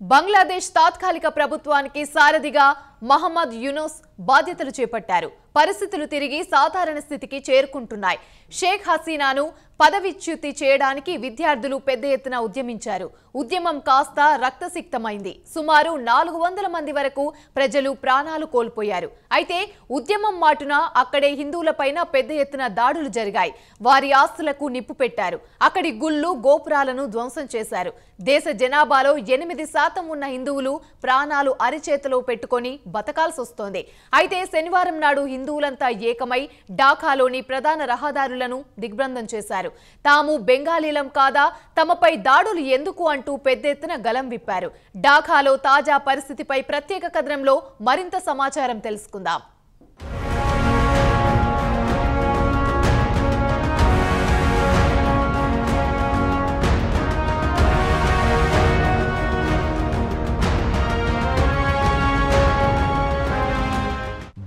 బంగ్లాదేశ్ తాత్కాలిక ప్రభుత్వానికి సారథిగా మహమ్మద్ యూనుస్ బాధ్యతలు చేపట్టారు. పరిస్థితులు తిరిగి సాధారణ స్థితికి చేరుకుంటున్నాయి. షేక్ హసీనాను పదవిచ్యుతి చేయడానికి విద్యార్థులు పెద్ద ఎత్తున ఉద్యమించారు. ఉద్యమం కాస్త రక్తసిక్తమైంది. సుమారు 400 మంది వరకు ప్రజలు ప్రాణాలు కోల్పోయారు. అయితే ఉద్యమం మాటున అక్కడే హిందువులపైన పెద్ద ఎత్తున దాడులు జరిగాయి. వారి ఆస్తులకు నిప్పు పెట్టారు. అక్కడి గుళ్ళు గోపురాలను ధ్వంసం చేశారు. దేశ జనాభాలో 8% ఉన్న హిందువులు ప్రాణాలు అరిచేతిలో పెట్టుకొని బతకాల్సి వస్తోంది. అయితే శనివారం నాడు హిందువులంతా ఏకమై ఢాకాలోని ప్రధాన రహదారులను దిగ్బంధం చేశారు. తాము బెంగాలీలం కాదా, తమపై దాడులు ఎందుకు అంటూ పెద్ద ఎత్తున గలం విప్పారు. ఢాకాలో తాజా పరిస్థితిపై ప్రత్యేక కథనంలో మరింత సమాచారం తెలుసుకుందాం.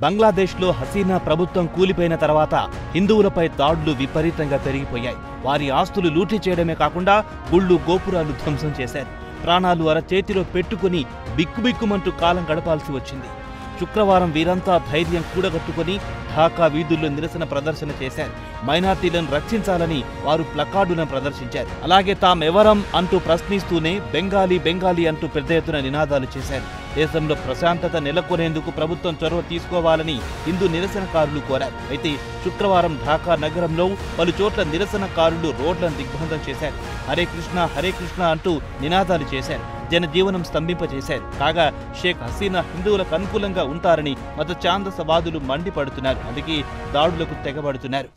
బంగ్లాదేశ్లో హసీనా ప్రభుత్వం కూలిపోయిన తర్వాత హిందువులపై దాడులు విపరీతంగా పెరిగిపోయాయి. వారి ఆస్తులు లూటీ చేయడమే కాకుండా గుళ్ళు గోపురాలు ధ్వంసం చేశారు. ప్రాణాలు అరచేతిలో పెట్టుకుని బిక్కుబిక్కుమంటూ కాలం గడపాల్సి వచ్చింది. శుక్రవారం వీరంతా ధైర్యం కూడగట్టుకుని ఢాకా వీధుల్లో నిరసన ప్రదర్శన చేశారు. మైనార్టీలను రక్షించాలని వారు ప్లకార్డులను ప్రదర్శించారు. అలాగే తామెవరం అంటూ ప్రశ్నిస్తూనే బెంగాలీ బెంగాలీ అంటూ పెద్ద ఎత్తున నినాదాలు చేశారు. దేశంలో ప్రశాంతత నెలకొనేందుకు ప్రభుత్వం చొరవ తీసుకోవాలని హిందూ నిరసనకారులు కోరారు. అయితే శుక్రవారం ఢాకా నగరంలో పలు చోట్ల నిరసనకారులు రోడ్లను దిగ్బంధం చేశారు. హరే కృష్ణ అంటూ నినాదాలు చేశారు. జనజీవనం స్తంభింపజేశారు. కాగా షేక్ హసీనా హిందువులకు అనుకూలంగా ఉంటారని మత ఛాందసవాదులు మండిపడుతున్నారు. అందుకే దాడులకు తెగబడుతున్నారు.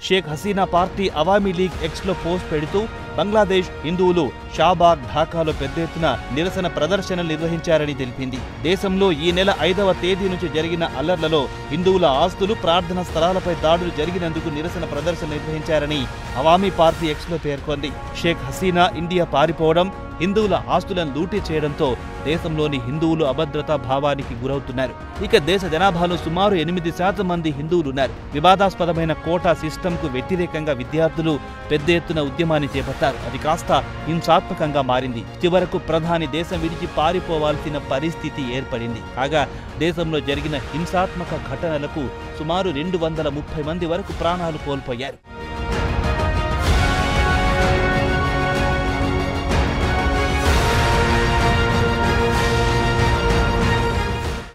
షేక్ హసీనా పార్టీ అవామీ లీగ్ ఎక్స్లో పోస్ట్ పెడుతూ బంగ్లాదేశ్ హిందువులు షాబాగ్ ఢాకాలో పెద్ద ఎత్తున నిరసన ప్రదర్శనలు నిర్వహించారని తెలిపింది. దేశంలో ఈ నెల 5వ తేదీ నుంచి జరిగిన అల్లర్లలో హిందువుల ఆస్తులు, ప్రార్థనా స్థలాలపై దాడులు జరిగినందుకు నిరసన ప్రదర్శన నిర్వహించారని అవామీ పార్టీ ఎక్స్లో పేర్కొంది. షేక్ హసీనా ఇండియా పారిపోవడం, హిందువుల ఆస్తులను లూటీ చేయడంతో దేశంలోని హిందువులు అభద్రతా భావానికి గురవుతున్నారు. ఇక దేశ జనాభాలో సుమారు 8% మంది హిందువులున్నారు. వివాదాస్పదమైన కోటా సిస్టంకు వ్యతిరేకంగా విద్యార్థులు పెద్ద ఎత్తున ఉద్యమాన్ని చేపట్టారు. అది కాస్త హింసాత్మకంగా మారింది. చివరకు ప్రధాని దేశం విడిచి పారిపోవాల్సిన పరిస్థితి ఏర్పడింది. కాగా దేశంలో జరిగిన హింసాత్మక ఘటనలకు సుమారు 230 మంది వరకు ప్రాణాలు కోల్పోయారు.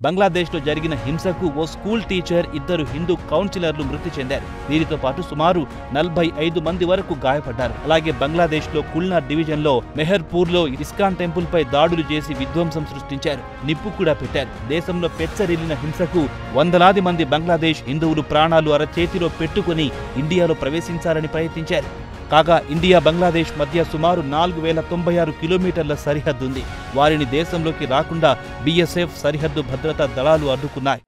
బంగ్లాదేశ్లో జరిగిన హింసకు ఓ స్కూల్ టీచర్, 2 హిందూ కౌన్సిలర్లు మృతి చెందారు. వీరితో పాటు సుమారు 45 మంది వరకు గాయపడ్డారు. అలాగే బంగ్లాదేశ్లో కుల్నా డివిజన్లో మెహర్పూర్లో ఇస్కాన్ టెంపుల్ పై దాడులు చేసి విధ్వంసం సృష్టించారు. నిప్పు కూడా పెట్టారు. దేశంలో పెచ్చరిల్లిన హింసకు వందలాది మంది బంగ్లాదేశ్ హిందువులు ప్రాణాలు అరచేతిలో పెట్టుకుని ఇండియాలో ప్రవేశించాలని ప్రయత్నించారు. కాగా ఇండియా బంగ్లాదేశ్ మధ్య సుమారు 4096 కిలోమీటర్ల సరిహద్దు ఉంది. వారిని దేశంలోకి రాకుండా బీఎస్ఎఫ్ సరిహద్దు భద్రతా దళాలు అడ్డుకున్నాయి.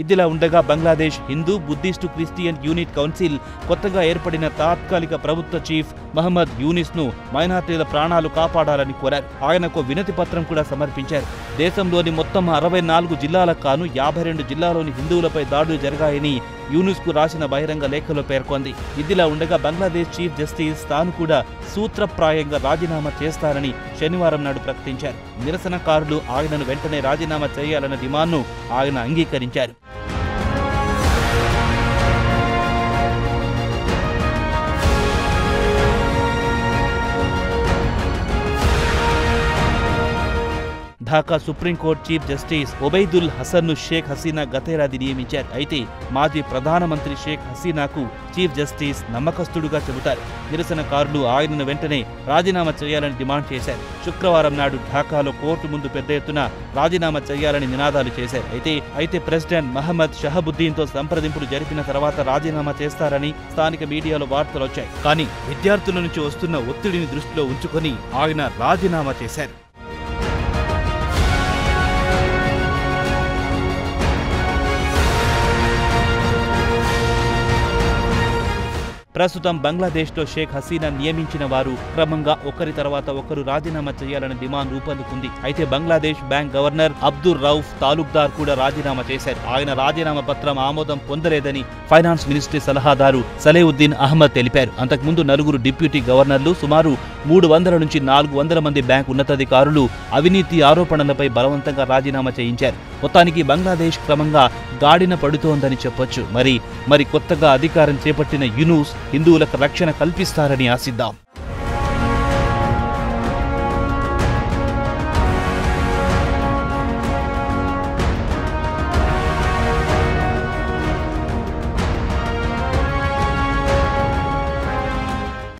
ఇదిలా ఉండగా Bangladesh Hindu, Buddhist, Christian unit council కొత్తగా ఏర్పడిన తాత్కాలిక ప్రభుత్వ చీఫ్ మహమ్మద్ యూనిస్ ను మైనార్టీల ప్రాణాలు కాపాడాలని కోరారు. ఆయనకు వినతి పత్రం కూడా సమర్పించారు. దేశంలోని మొత్తం 64 జిల్లాలకు కాను 52 జిల్లాలోని హిందువులపై దాడులు జరిగాయని యూనిస్ కు రాసిన బహిరంగ లేఖలో పేర్కొంది. ఇదిలా ఉండగా బంగ్లాదేశ్ చీఫ్ జస్టిస్ తాను కూడా సూత్రప్రాయంగా రాజీనామా చేస్తారని శనివారం నాడు ప్రకటించారు. నిరసనకారులు ఆయనను వెంటనే రాజీనామా చేయాలన్న డిమాండ్ను ఆయన అంగీకరించారు. Dhaka supreme court chief justice Obaidul హసన్ను షేక్ హసీనా గతేడాది నియమించారు. అయితే మాజీ ప్రధానమంత్రి షేక్ హసీనాకు చీఫ్ జస్టిస్ నమ్మకస్తుడుగా చెబుతారు. నిరసనకారులు ఆయనను వెంటనే రాజీనామా చేయాలని డిమాండ్ చేశారు. శుక్రవారం నాడు ఢాకాలో కోర్టు ముందు పెద్ద ఎత్తున రాజీనామా చేయాలని నినాదాలు చేశారు. అయితే ప్రెసిడెంట్ మహమ్మద్ షహబుద్దీన్తో సంప్రదింపులు జరిపిన తర్వాత రాజీనామా చేస్తారని స్థానిక మీడియాలో వార్తలు వచ్చాయి. కానీ విద్యార్థుల నుంచి వస్తున్న ఒత్తిడిని దృష్టిలో ఉంచుకొని ఆయన రాజీనామా చేశారు. ప్రస్తుతం బంగ్లాదేశ్లో షేక్ హసీనా నియమించిన వారు క్రమంగా ఒకరి తర్వాత ఒకరు రాజీనామా చేయాలని డిమాండ్ రూపొందుకుంది. అయితే బంగ్లాదేశ్ బ్యాంక్ గవర్నర్ అబ్దుర్ రౌఫ్ తాలూక్దార్ కూడా రాజీనామా చేశారు. ఆయన రాజీనామా పత్రం ఆమోదం పొందలేదని ఫైనాన్స్ మినిస్ట్రీ సలహాదారు సలేవుద్దీన్ అహ్మద్ తెలిపారు. అంతకుముందు నలుగురు డిప్యూటీ గవర్నర్లు, సుమారు 300 నుంచి 400 మంది బ్యాంక్ ఉన్నతాధికారులు అవినీతి ఆరోపణలపై బలవంతంగా రాజీనామా చేయించారు. మొత్తానికి బంగ్లాదేశ్ క్రమంగా గాడిన పడుతోందని చెప్పొచ్చు. మరి కొత్తగా అధికారం చేపట్టిన యూనూస్ హిందువులకు రక్షణ కల్పిస్తారని ఆశిద్దాం.